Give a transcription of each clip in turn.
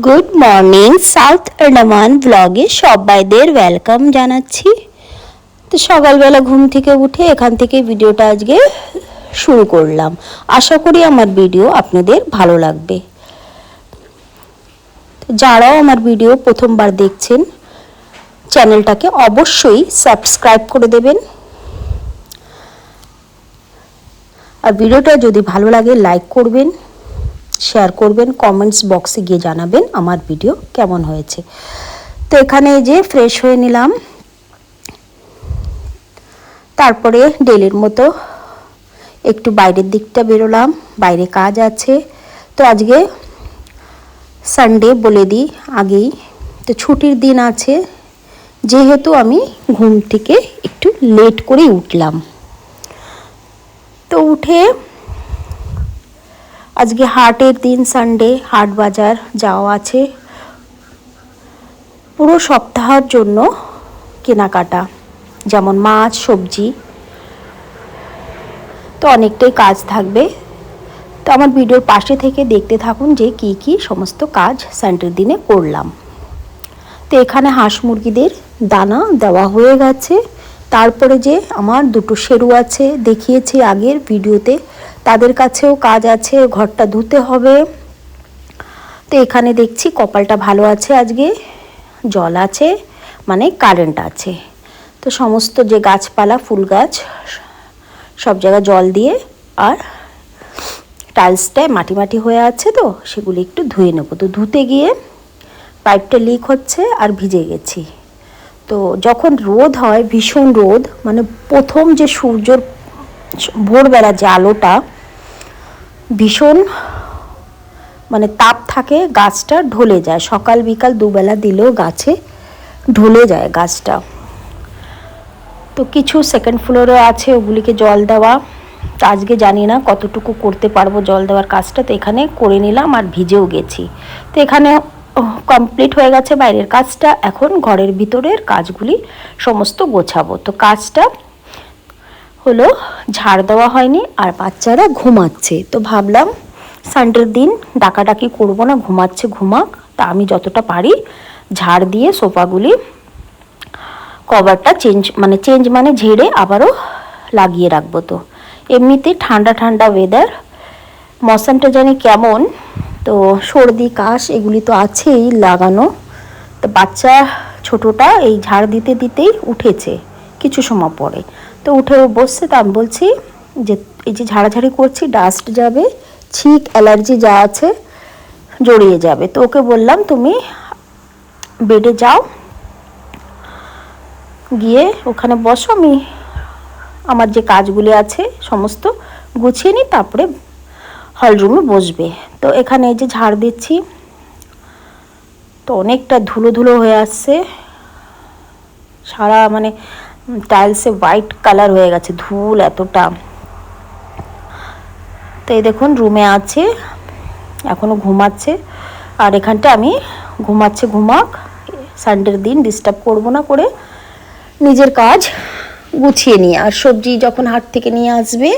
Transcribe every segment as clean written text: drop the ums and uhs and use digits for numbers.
Good morning south Andaman ব্লগে সবাইদের welcome জানাচ্ছি। তো সকালবেলা ঘুম থেকে উঠে এখান থেকে ভিডিওটা আজকে শুরু করলাম। আশা করি আমার ভিডিও আপনাদের ভালো লাগবে। যারাও আমার ভিডিও প্রথমবার দেখছেন চ্যানেলটাকে অবশ্যই সাবস্ক্রাইব করে দেবেন, আর ভিডিওটা যদি ভালো লাগে লাইক করবেন, শেয়ার করবেন, কমেন্টস বক্সে গিয়ে জানাবেন আমার ভিডিও কেমন হয়েছে। তো এখানে যে ফ্রেশ হয়ে নিলাম, তারপরে ডেলির মতো একটু বাইরের দিকটা বেরোলাম, বাইরে কাজ আছে। তো আজকে সানডে বলে দিই আগেই, তো ছুটির দিন আছে, যেহেতু আমি ঘুম থেকে একটু লেট করেই উঠলাম। তো উঠে আজকে হাটের দিন, সানডে হাট বাজার যাওয়া আছে, পুরো সপ্তাহের জন্য কেনাকাটা, যেমন মাছ সবজি, তো অনেকটাই কাজ থাকবে। তো আমার ভিডিওর পাশে থেকে দেখতে থাকুন যে কি কি সমস্ত কাজ সানডের দিনে করলাম। তো এখানে হাঁস মুরগিদের দানা দেওয়া হয়ে গেছে। তারপরে যে আমার দুটো শেরু আছে, দেখিয়েছি আগের ভিডিওতে, তাদের কাছেও কাজ আছে, ঘরটা ধুতে হবে। তো এখানে দেখছি কপালটা ভালো আছে, আজকে জল আছে, মানে কারেন্ট আছে। তো সমস্ত যে গাছপালা, ফুল গাছ, সব জায়গায় জল দিয়ে, আর টাইলসটায় মাটি মাটি হয়ে আছে, তো সেগুলি একটু ধুয়ে নেবো। তো ধুতে গিয়ে পাইপটা লিক হচ্ছে আর ভিজে গেছি। তো যখন রোদ হয়, ভীষণ রোদ, মানে প্রথম যে সূর্যর ভোরবেলা যে আলোটা, ভীষণ মানে তাপ থাকে, গাছটা ঢলে যায়। সকাল বিকাল দুবেলা দিলেও গাছে ঢলে যায় গাছটা। তো কিছু সেকেন্ড ফ্লোরে আছে, ওগুলিকে জল দেওয়া। তো আজকে জানি না কতটুকু করতে পারবো জল দেওয়ার কাজটা, তো এখানে করে নিলাম আর ভিজেও গেছি। তো এখানে কমপ্লিট হয়ে গেছে বাইরের কাজটা, এখন ঘরের ভিতরের কাজগুলি সমস্ত গোছাবো। তো কাজটা হলো, ঝাড় দেওয়া হয়নি আর বাচ্চারা ঘুমাচ্ছে। তো ভাবলাম সানডের দিন ডাকাডাকি করবো না, ঘুমাচ্ছে ঘুমাক, তা আমি যতটা পারি ঝাড় দিয়ে সোফাগুলি কভারটা চেঞ্জ মানে ঝেড়ে আবারও লাগিয়ে রাখবো। তো এমনিতে ঠান্ডা ঠান্ডা ওয়েদার, মৌসুমটা জানি কেমন, তো সর্দি কাশ এগুলি তো আছেই লাগানো। তো বাচ্চা ছোটোটা এই ঝাড় দিতে দিতেই উঠেছে কিছু সময় পরে, তো উঠে বসছে। তা আমি বলছি যে এই যে ঝাড়াঝাড়ি করছি, ডাস্ট যাবে, ছিক অ্যালার্জি যা আছে জড়িয়ে যাবে। তো ওকে বললাম তুমি বেডে যাও, গিয়ে ওখানে বসো, আমি আমার যে কাজগুলি আছে সমস্ত গুছিয়ে নিই, তারপরে হল রুমে বসবে। তো এখানে এই যে ঝাড় দিচ্ছি, তো অনেকটা ধুলো ধুলো হয়ে আসছে, সারা মানে টাইলসে হোয়াইট কালার হয়ে গেছে, ধুল এতটা। তো এই দেখুন রুমে আছে, এখনও ঘুমাচ্ছে, আর এখানটা আমি ঘুমাচ্ছে ঘুমাক, সানডের দিন ডিস্টার্ব করবো না করে নিজের কাজ গুছিয়ে নিয়ে। আর সবজি যখন হাট থেকে নিয়ে আসবে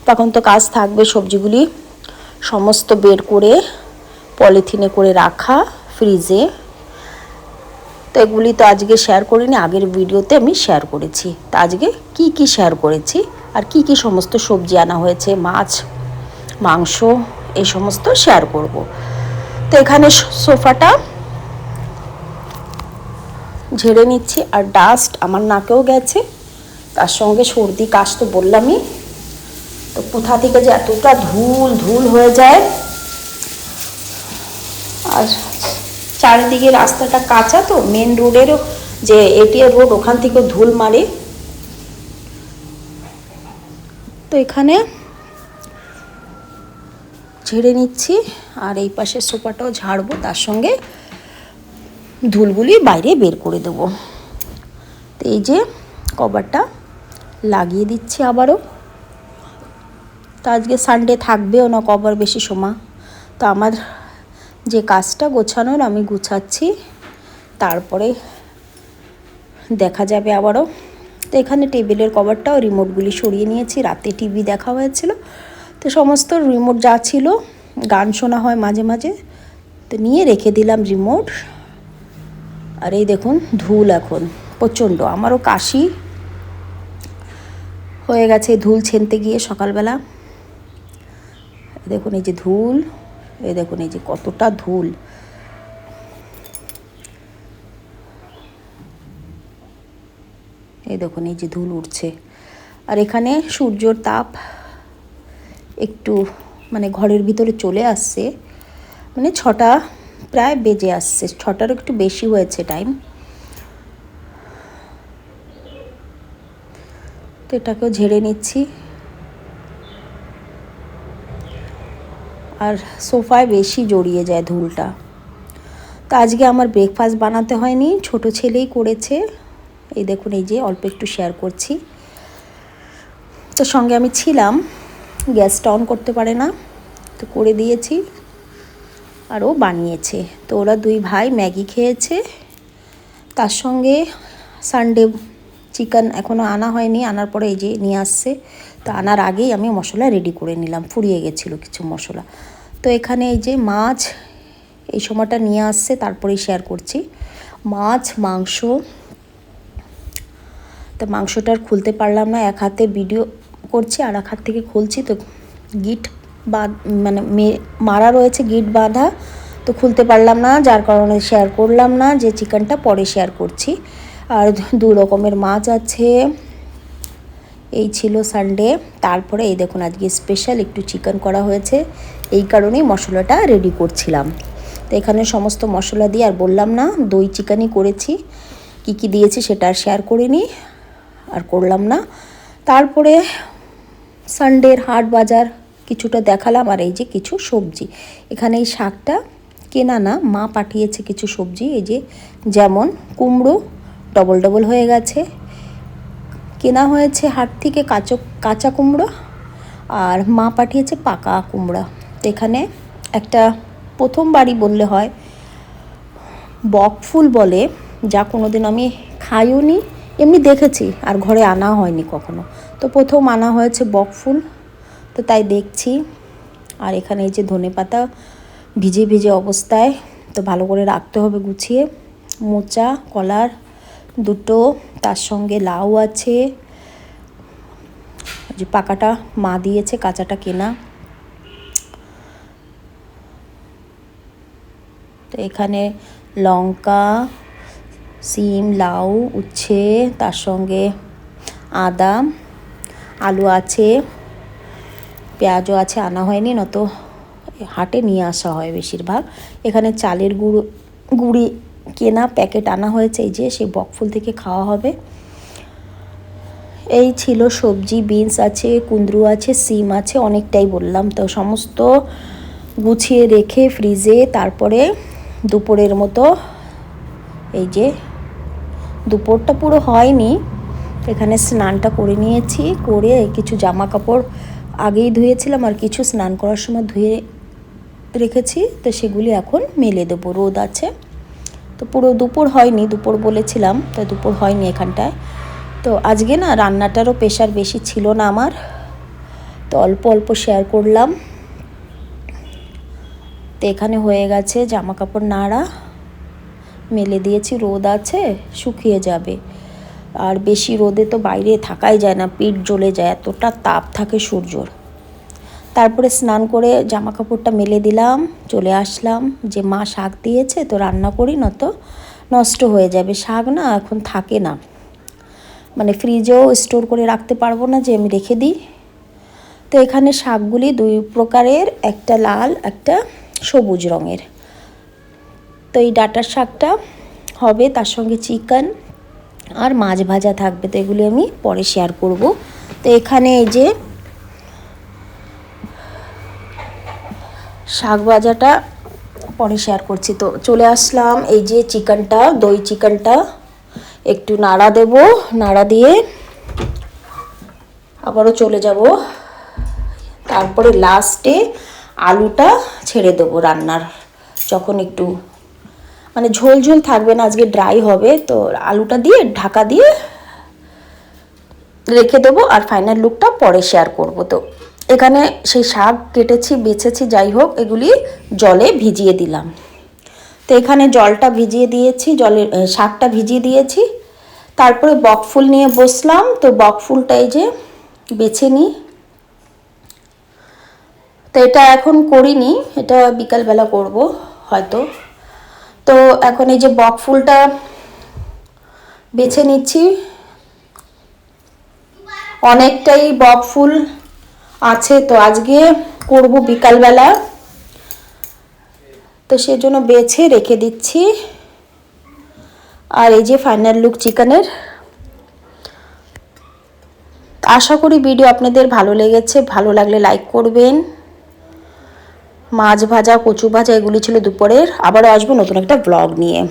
তখন তো কাজ থাকবে, সবজিগুলি সমস্ত বের করে পলিথিনে করে রাখা ফ্রিজে। তো এগুলি তো আজকে শেয়ার করিনি, আগের ভিডিওতে আমি শেয়ার করেছি। তো আজকে কি কি শেয়ার করেছি আর কি কি সমস্ত সবজি আনা হয়েছে, মাছ মাংস, এই সমস্ত শেয়ার করব। তো এখানে সোফাটা ঝেড়ে নিচ্ছি, আর ডাস্ট আমার নাকেও গেছে, তার সঙ্গে সর্দি কাশ তো বললামই। তো কোথা থেকে যে এতটা ধুল ধুল হয়ে যায়, আর চারিদিকে রাস্তাটা কাঁচা, তো মেন রোডেরও যে এটিএ রোড, ওখান থেকেও ধুল মারে। তো এখানে ঝেড়ে নিচ্ছি, আর এই পাশের সোফাটাও ঝাড়বো, তার সঙ্গে ধুলগুলি বাইরে বের করে দেবো। তো এই যে কভারটা লাগিয়ে দিচ্ছি আবারও। তো আজকে সানডে থাকবেও না কভার বেশি সময়। তো আমার যে কাজটা গোছানোর আমি গুছাচ্ছি, তারপরে দেখা যাবে আবারও। তো এখানে টেবিলের কভারটাও রিমোটগুলি সরিয়ে নিয়েছি, রাতে টিভি দেখা হয়েছিল, তো সমস্ত রিমোট যা ছিল, গান শোনা হয় মাঝে মাঝে, তো নিয়ে রেখে দিলাম রিমোট। আর এই দেখুন ধুল এখন প্রচণ্ড, আমারও কাশি হয়ে গেছে ধুল ছেনতে গিয়ে সকালবেলা। দেখুন এই যে ধুল, এই দেখুন এই যে কতটা ধুল। এই দেখুন এই যে ধুল উঠছে। আর এখানে সূর্যর তাপ একটু মানে ঘরের ভিতরে চলে আসছে, মানে 6টা প্রায় বেজে আসছে, 6টারও একটু বেশি হয়েছে টাইম। তো এটাকেও ঝেড়ে নিচ্ছি। আর সোফায় বেশি জড়িয়ে যায় ধুলটা। তো আজকে আমার ব্রেকফাস্ট বানাতে হয়নি, ছোট ছেলেই করেছে। এই দেখুন এই যে অল্প একটু শেয়ার করছি। তো সঙ্গে আমি ছিলাম, গ্যাসটা অন করতে পারে না, তো করে দিয়েছি আর ও বানিয়েছে। তো ওরা 2 ভাই ম্যাগি খেয়েছে, তার সঙ্গে সানডে চিকেন এখনও আনা হয়নি, আনার পরে এই যে নিয়ে আসছে। তো আনার আগেই আমি মশলা রেডি করে নিলাম, ফুরিয়ে গেছিলো কিছু মশলা। তো এখানে এই যে মাছ এই সময়টা নিয়ে আসছে, তারপরেই শেয়ার করছি। মাছ মাংস, তো মাংসটা আর খুলতে পারলাম না, এক হাতে ভিডিও করছি আর এক হাত থেকে খুলছি। তো গিট মানে মারা রয়েছে, গিট বাঁধা, তো খুলতে পারলাম না, যার কারণে শেয়ার করলাম না, যে চিকেনটা পরে শেয়ার করছি। আর 2 রকমের মাছ আছে। এই ছিল সানডে। তারপরে এই দেখুন আজকে স্পেশাল একটু চিকেন করা হয়েছে, এই কারণেই মশলাটা রেডি করছিলাম। তো এখানে সমস্ত মশলা দিয়ে আর বললাম না, দই চিকেনই করেছি, কি কি দিয়েছি সেটা আর শেয়ার করিনি আর করলাম না। তারপরে সানডের হাট বাজার কিছুটা দেখালাম। আর এই যে কিছু সবজি, এখানে এই শাকটা কেনা না, মা পাঠিয়েছে কিছু সবজি। এই যে যেমন কুমড়ো ডবল ডবল হয়ে গেছে, কেনা হয়েছে হাট থেকে কাঁচা কুমড়ো, আর মা পাঠিয়েছে পাকা কুমড়া। তো এখানে একটা প্রথমবারই বললে হয়, বকফুল বলে, যা কোনোদিন আমি খাইও নি, এমনি দেখেছি আর ঘরে আনা হয়নি কখনো। তো প্রথম আনা হয়েছে বকফুল, তো তাই দেখছি। আর এখানে এই যে ধনেপাতা ভিজে ভিজে অবস্থায়, তো ভালো করে রাখতে হবে গুছিয়ে। মোচা কলার 2টো, তার সঙ্গে লাউ আছে, যে পাকাটা মা দিয়েছে, কাঁচাটা কেনা। তো এখানে লঙ্কা, সিম, লাউ, উচ্ছে, তার সঙ্গে আদা, আলু আছে, পেঁয়াজও আছে, আনা হয়নি, নত হাটে নিয়ে আসা হয় বেশিরভাগ। এখানে চালের গুঁড়ি কেনা প্যাকেট আনা হয়েছে, এই যে সেই বকফুল থেকে খাওয়া হবে। এই ছিল সবজি, বিনস আছে, কুঁদরু আছে, সিম আছে, অনেকটাই বললাম। তো সমস্ত গুছিয়ে রেখে ফ্রিজে, তারপরে দুপুরের মতো, এই যে দুপুরটা পুরো হয়নি, এখানে স্নানটা করে নিয়েছি, করে কিছু জামা কাপড় আগেই ধুয়েছিলাম আর কিছু স্নান করার সময় ধুয়ে রেখেছি। তো সেগুলি এখন মেলে দেবো, রোদ আছে। তো পুরো দুপুর হয়নি, দুপুর বলেছিলাম, তো দুপুর হয়নি এখানটায়। তো আজকে না রান্নাটারও প্রেশার বেশি ছিল না আমার, তো অল্প অল্প শেয়ার করলাম। তো এখানে হয়ে গেছে জামা কাপড় নাড়া, মেলে দিয়েছি, রোদ আছে, শুকিয়ে যাবে। আর বেশি রোদে তো বাইরে থাকাই যায় না, পিঠ জ্বলে যায়, এতটা তাপ থাকে সূর্যর। তারপরে স্নান করে জামা কাপড়টা মেলে দিলাম, চলে আসলাম। যে মা শাক দিয়েছে, তো রান্না করি, না তো নষ্ট হয়ে যাবে। শাক না এখন থাকে না, মানে ফ্রিজেও স্টোর করে রাখতে পারবো না যে আমি রেখে দিই। তো এখানে শাকগুলি 2 প্রকারের, একটা লাল একটা সবুজ রঙের। তো এই ডাঁটার শাকটা হবে, তার সঙ্গে চিকেন আর মাছ ভাজা থাকবে। তো এগুলি আমি পরে শেয়ার করব। তো এখানে এই যে শাক ভাজাটা পরে শেয়ার করছি। তো চলে আসলাম, এই যে চিকেনটা, দই চিকেনটা একটু নাড়া দেব, নাড়া দিয়ে আবারও চলে যাব। তারপরে লাস্টে আলুটা ছেড়ে দেবো রান্নার, যখন একটু মানে ঝোল ঝোল থাকবে না, আজকে ড্রাই হবে। তো আলুটা দিয়ে ঢাকা দিয়ে রেখে দেবো, আর ফাইনাল লুকটা পরে শেয়ার করব। তো এখানে সেই শাক কেটেছি, বেছেছি, যাই হোক, এগুলি জলে ভিজিয়ে দিলাম। তো এখানে জলটা ভিজিয়ে দিয়েছি, শাকটা ভিজিয়ে দিয়েছি, তারপরে বকফুল নিয়ে বসলাম। তো বকফুলটা এই যে বেছে নিই। তো এটা এখন করিনি, এটা বিকালবেলা করব হয়তো। তো এখন এই যে বকফুলটা বেছে নিচ্ছি। অনেকটাই বকফুল আছে, তো আজকে করব বিকালবেলা, তো সেজন্য বেছে রেখে দিচ্ছি। আর এই যে ফাইনাল লুক চিকেনের। আশা করি ভিডিও আপনাদের ভালো লেগেছে, ভালো লাগলে লাইক করবেন। মাছ ভাজা, কচু ভাজা এগুলি ছিল দুপুরের। আবারও আসবো নতুন একটা ব্লগ নিয়ে।